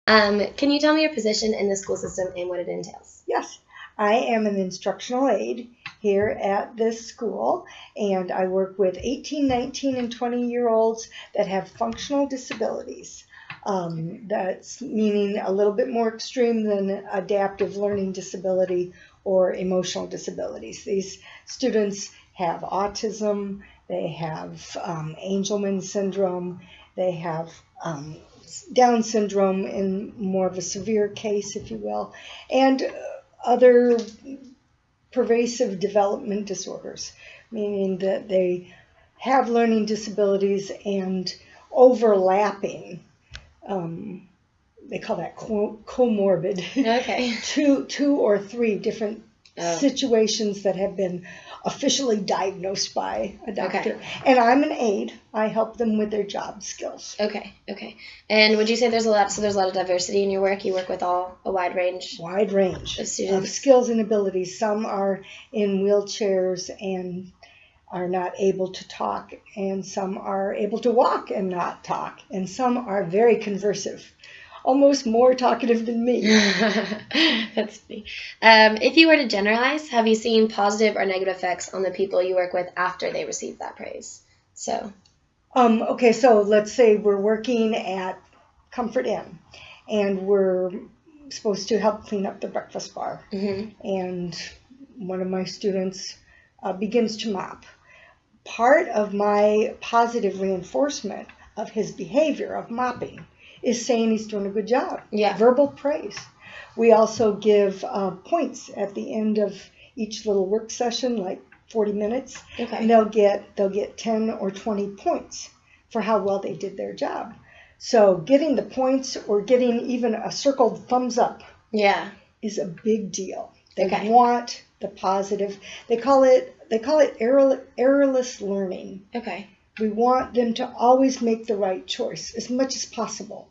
Can you tell me your position in the school system and what it entails? Yes, I am an instructional aide here at this school, and I work with 18, 19, and 20-year-olds that have functional disabilities. That's meaning a little bit more extreme than adaptive learning disability or emotional disabilities. These students have autism, they have Angelman syndrome, they have Down syndrome in more of a severe case, if you will, and other pervasive development disorders, meaning that they have learning disabilities and overlapping, they call that comorbid, Okay. two or three different situations that have been officially diagnosed by a doctor. Okay. And I'm an aide. I help them with their job skills. Okay. And would you say there's a lot of diversity in your work? You work with a wide range of students? Of skills and abilities. Some are in wheelchairs and are not able to talk, and some are able to walk and not talk, and some are very conversive, almost more talkative than me. That's funny. If you were to generalize, have you seen positive or negative effects on the people you work with after they receive that praise? Okay, so let's say we're working at Comfort Inn, and we're supposed to help clean up the breakfast bar. Mm-hmm. And one of my students begins to mop. Part of my positive reinforcement of his behavior of mopping is saying he's doing a good job. Yeah. Verbal praise. We also give points at the end of each little work session, like 40 minutes. Okay. And they'll get 10 or 20 points for how well they did their job. So getting the points or getting even a circled thumbs up is a big deal. They want the positive. They call it errorless learning. Okay. We want them to always make the right choice as much as possible.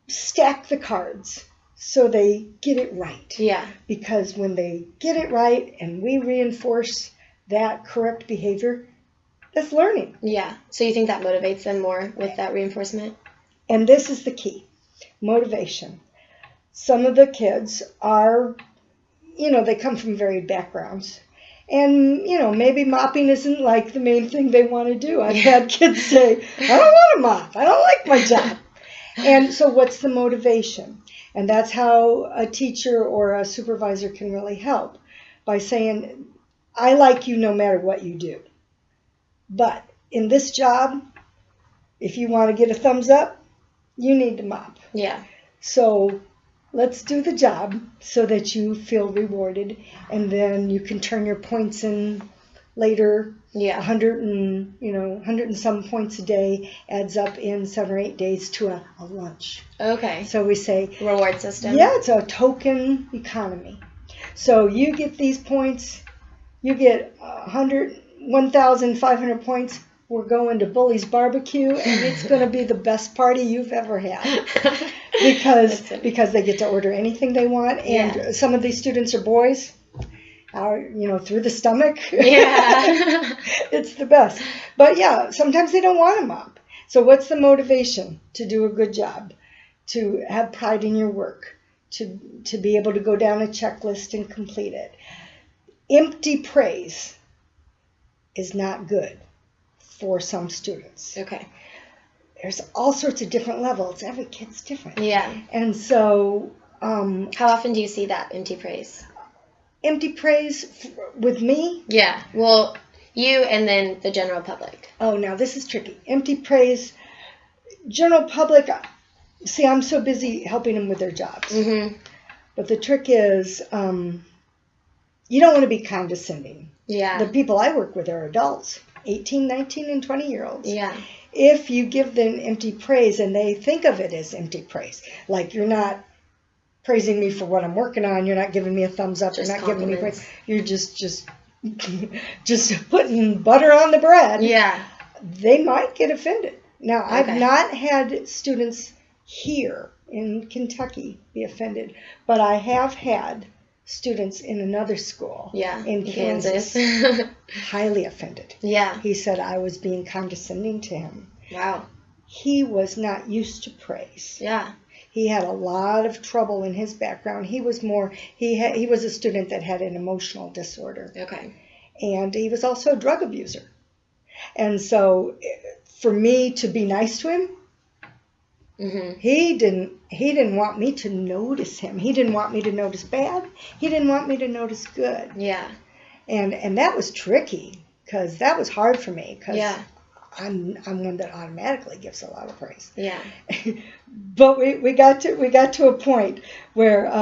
Stack the cards so they get it right. Yeah. Because when they get it right and we reinforce that correct behavior, that's learning. Yeah. So you think that motivates them more with that reinforcement? And this is the key, motivation. Some of the kids are, they come from varied backgrounds. And, maybe mopping isn't like the main thing they want to do. I've had kids say, I don't want to mop. I don't like my job. And so what's the motivation? And that's how a teacher or a supervisor can really help by saying, I like you no matter what you do. But in this job, if you want to get a thumbs up, you need to mop. Yeah. So let's do the job so that you feel rewarded, and then you can turn your points in later. Yeah. 100 and some points a day adds up in 7 or 8 days to a lunch. Okay. So we say reward system. Yeah, it's a token economy. So you get these points, you get 1,500 points. We're going to Bully's Barbecue, and it's going to be the best party you've ever had. Because they get to order anything they want, and some of these students are boys, through the stomach. Yeah. It's the best. But yeah, sometimes they don't want to mop. So what's the motivation to do a good job, to have pride in your work, to be able to go down a checklist and complete it? Empty praise is not good for some students. Okay. There's all sorts of different levels. Every kid's different. Yeah. And so how often do you see that empty praise? Empty praise with me? Yeah. Well, you and then the general public. Oh, now this is tricky. Empty praise, general public, see, I'm so busy helping them with their jobs. Mm-hmm. But the trick is you don't want to be condescending. Yeah. The people I work with are adults, 18, 19, and 20-year-olds. Yeah. If you give them empty praise and they think of it as empty praise, like you're not praising me for what I'm working on, you're not giving me a thumbs up, Just you're not giving me compliments. praise, you're just putting butter on the bread. Yeah. They might get offended. Now, Okay. I've not had students here in Kentucky be offended, but I have had students in another school in Kansas highly offended. Yeah. He said I was being condescending to him. Wow. He was not used to praise. Yeah. He had a lot of trouble in his background. He was he was a student that had an emotional disorder. Okay. And he was also a drug abuser. And so for me to be nice to him, he didn't want me to notice him. He didn't want me to notice bad. He didn't want me to notice good. Yeah. And that was tricky, because that was hard for me, because yeah. I'm one that automatically gives a lot of praise. Yeah. But we got to a point where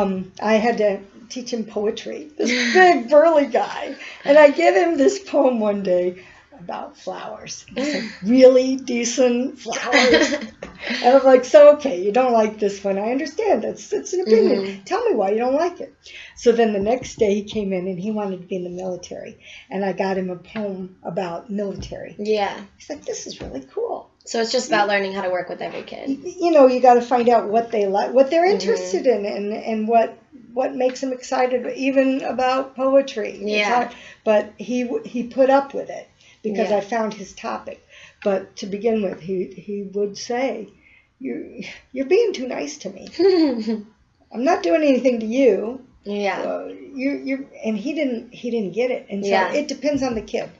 I had to teach him poetry. This big burly guy, and I give him this poem one day about flowers. It's like really decent flowers. And I'm like, so okay, you don't like this one. I understand. It's an opinion. Tell me why you don't like it. So then the next day he came in and he wanted to be in the military. And I got him a poem about military. Yeah. He's like, this is really cool. So it's just about learning how to work with every kid. You know, you got to find out what they like, what they're interested in, and what makes them excited, even about poetry. Yeah. But he put up with it, because Yeah. I found his topic. But to begin with, he would say, "You're being too nice to me. I'm not doing anything to you." Yeah. And he didn't get it. And so Yeah. it depends on the kid.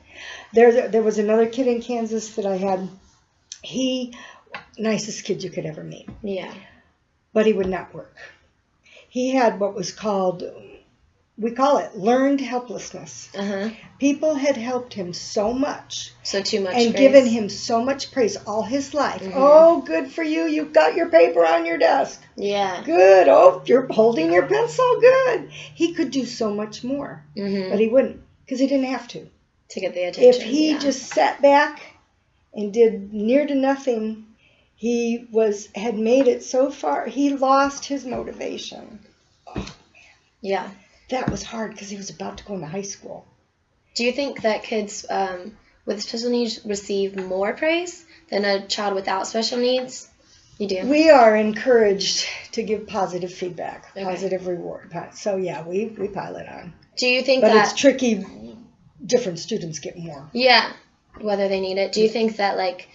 There was another kid in Kansas that I had. He, nicest kid you could ever meet. Yeah. But he would not work. He had what was called, we call it learned helplessness. People had helped him so much. So too much and praise. given him so much praise all his life. Oh, good for you. You've got your paper on your desk. Yeah. Good. Oh, you're holding your pencil. Good. He could do so much more. But he wouldn't, because he didn't have to. To get the attention. If he just sat back and did near to nothing, he had made it so far, he lost his motivation. Oh, man. Yeah. That was hard, because he was about to go into high school. Do you think that kids with special needs receive more praise than a child without special needs? You do? We are encouraged to give positive feedback, Okay. positive reward. So, yeah, we pile it on. Do you think But that... it's tricky. Different students get more. Yeah, whether they need it. Do you think that, like,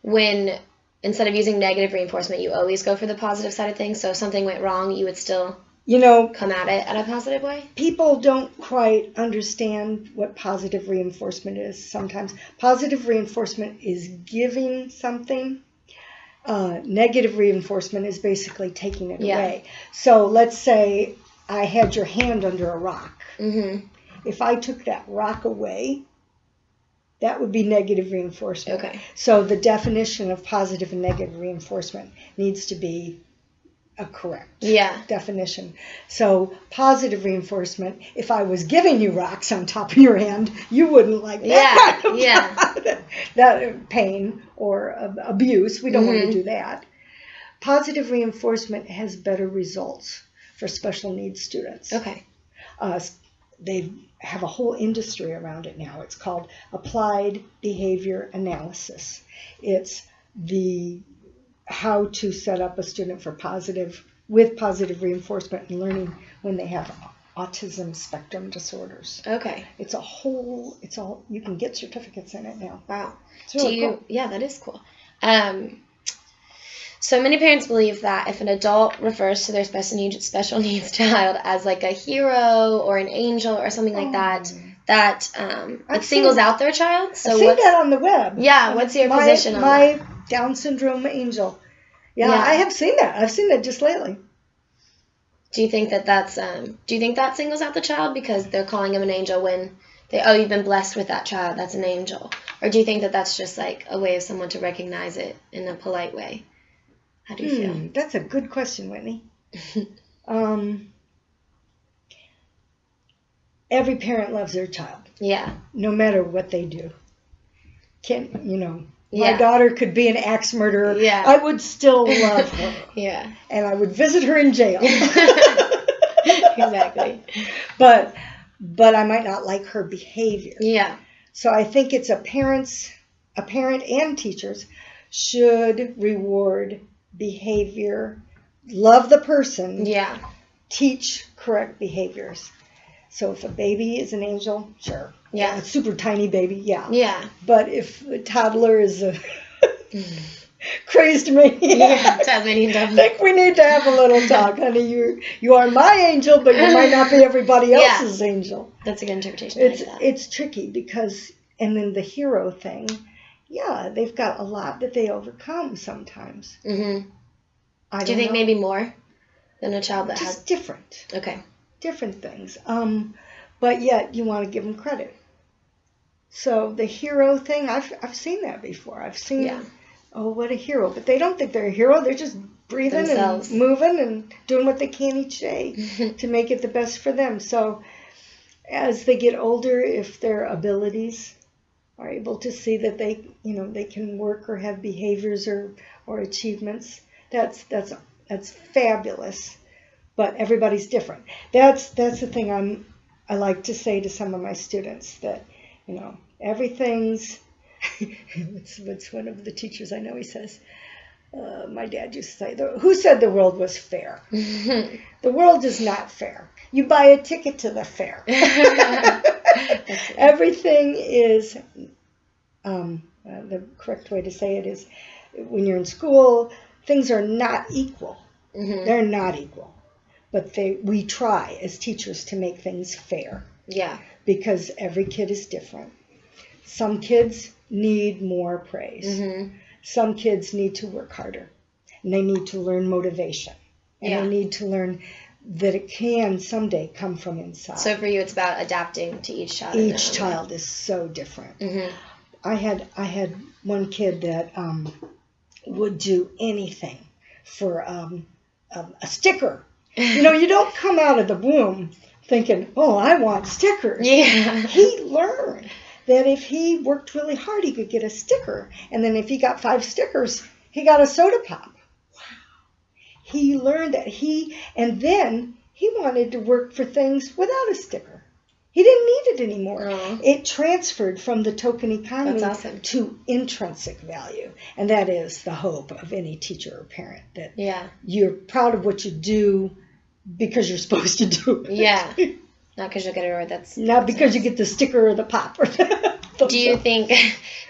when, instead of using negative reinforcement, you always go for the positive side of things? So if something went wrong, you would still come at it in a positive way? People don't quite understand what positive reinforcement is sometimes. Positive reinforcement is giving something. Negative reinforcement is basically taking it away. So let's say I had your hand under a rock. If I took that rock away, that would be negative reinforcement. Okay. So the definition of positive and negative reinforcement needs to be a correct definition. So positive reinforcement, if I was giving you rocks on top of your hand, you wouldn't like that. That pain or abuse. We don't want to do that. Positive reinforcement has better results for special needs students. Okay. They have a whole industry around it now. It's called applied behavior analysis. It's how to set up a student for positive reinforcement and learning when they have autism spectrum disorders. Okay. It's all, you can get certificates in it now. Wow. It's really cool. Yeah, that is cool. So many parents believe that if an adult refers to their special needs child as like a hero or an angel or something like that, it singles out their child. So I've seen that on the web. Yeah, what's your position on that? My Down syndrome angel. Yeah, I have seen that. I've seen that just lately. Do you think that singles out the child because they're calling him an angel when you've been blessed with that child, that's an angel? Or do you think that that's just like a way of someone to recognize it in a polite way? How do you feel? That's a good question, Whitney. Every parent loves their child. Yeah. No matter what they do. My daughter could be an axe murderer. Yeah. I would still love her. Yeah. And I would visit her in jail. Exactly. But I might not like her behavior. Yeah. So I think it's a parent and teachers should reward behavior, love the person, teach correct behaviors. So if a baby is an angel, sure. A super tiny baby, yeah. Yeah. But if a toddler is crazed me. Yeah, Tasmanian I devil. think we need to have a little talk, honey. You are my angel, but you might not be everybody else's angel. That's a good interpretation. I like that. It's tricky because, and then the hero thing, yeah, they've got a lot that they overcome sometimes. Mm-hmm. I Do you think maybe more than a child that just has different? Okay. Different things. But yet you want to give them credit. So the hero thing, I've seen that before. I've seen, oh, what a hero. But they don't think they're a hero. They're just breathing Themselves. and moving and doing what they can each day to make it the best for them. So as they get older, if their abilities are able to see that they can work or have behaviors or achievements, that's fabulous. But everybody's different. That's the thing I like to say to some of my students, that everything's what's one of the teachers I know, he says, my dad used to say, who said the world was fair? The world is not fair. You buy a ticket to the fair. Everything is, the correct way to say it is, when you're in school, things are not equal. Mm-hmm. They're not equal. But we try as teachers to make things fair. Yeah. Because every kid is different. Some kids need more praise. Mm-hmm. Some kids need to work harder. And they need to learn motivation. And they need to learn that it can someday come from inside. So for you, it's about adapting to each child. Each child is so different. Mm-hmm. I had one kid that would do anything for a sticker. You don't come out of the womb thinking, oh, I want stickers. Yeah. He learned that if he worked really hard, he could get a sticker. And then if he got 5 stickers, he got a soda pop. Wow. He learned that and then he wanted to work for things without a sticker. He didn't need it anymore. Oh. It transferred from the token economy to intrinsic value. And that is the hope of any teacher or parent, that you're proud of what you do because you're supposed to do it. Yeah. Not because you'll get a reward. Not because you get the sticker or the pop. Or do you think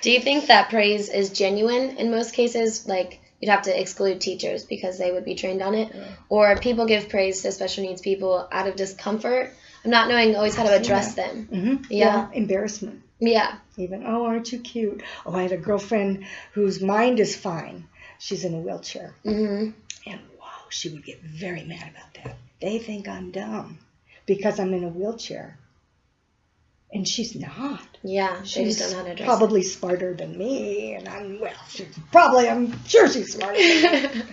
that praise is genuine in most cases? Like, you'd have to exclude teachers because they would be trained on it. Yeah. Or people give praise to special needs people out of discomfort, not knowing always how to address them. Mm-hmm. Yeah. Embarrassment. Yeah. Even, oh, aren't you cute? Oh, I had a girlfriend whose mind is fine. She's in a wheelchair. Mm-hmm. And wow, she would get very mad about that. They think I'm dumb because I'm in a wheelchair. And she's not. Yeah, she's just don't know how to address probably smarter than me, and I'm sure she's smarter than me.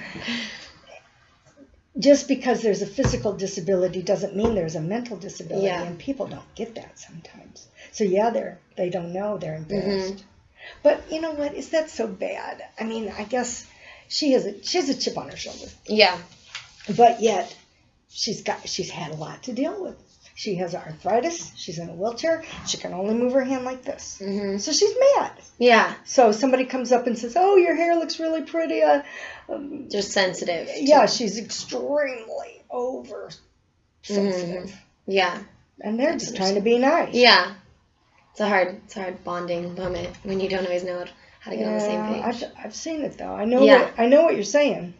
Just because there's a physical disability doesn't mean there's a mental disability, and people don't get that sometimes. So they don't know, they're embarrassed. Mm-hmm. But you know what? Is that so bad? I mean, I guess she has a chip on her shoulder. Yeah. But yet, she's had a lot to deal with. She has arthritis. She's in a wheelchair. She can only move her hand like this. Mm-hmm. So she's mad. Yeah. So somebody comes up and says, oh, your hair looks really pretty. Just sensitive. Yeah, she's extremely over sensitive. Mm-hmm. Yeah. And they're just trying to be nice. Yeah. It's a hard bonding moment when you don't always know how to get on the same page. I've seen it, though. I know what you're saying.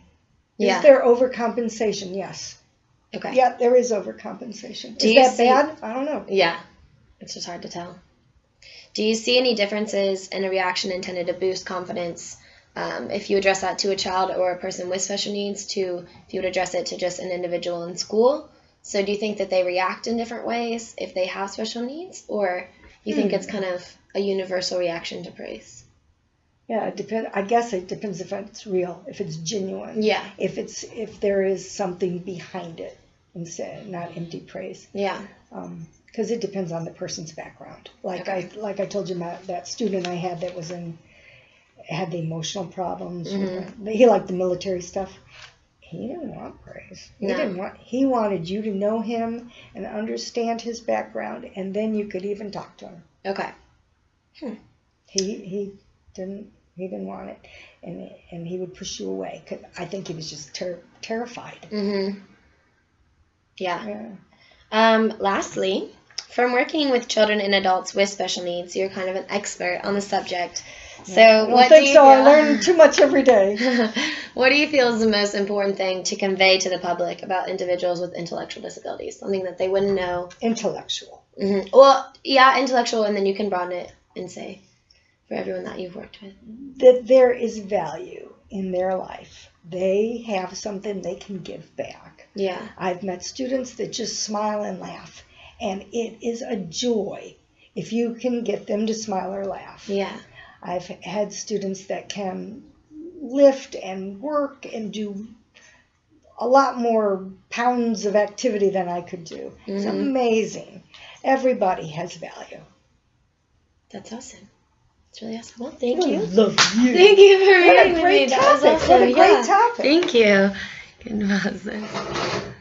Is there overcompensation? Yes. Okay. Yeah, there is overcompensation. Is that bad? I don't know. Yeah. It's just hard to tell. Do you see any differences in a reaction intended to boost confidence if you address that to a child or a person with special needs if you would address it to just an individual in school? So do you think that they react in different ways if they have special needs, or you think it's kind of a universal reaction to praise? Yeah, it depends. I guess it depends if it's real, if it's genuine. Yeah. If there is something behind it instead, not empty praise. Yeah. Because it depends on the person's background. Like I told you about that student I had that had the emotional problems. Mm-hmm. He liked the military stuff. He didn't want praise. He wanted you to know him and understand his background, and then you could even talk to him. Okay. He didn't want it, and he would push you away. 'Cause I think he was just terrified. Mm-hmm. Yeah. Lastly, from working with children and adults with special needs, you're kind of an expert on the subject. So I don't what think do you so. feel? I learn too much every day. What do you feel is the most important thing to convey to the public about individuals with intellectual disabilities? Something that they wouldn't know. Intellectual. Well, yeah, intellectual, and then you can broaden it and say for everyone that you've worked with. That there is value in their life. They have something they can give back. Yeah. I've met students that just smile and laugh, and it is a joy if you can get them to smile or laugh. Yeah. I've had students that can lift and work and do a lot more pounds of activity than I could do. It's amazing. Everybody has value. That's awesome. It's really awesome. Well, thank you. Love you. Thank you for What a meeting with great me. That was topic. awesome. What a great Yeah. topic. Thank you. Good.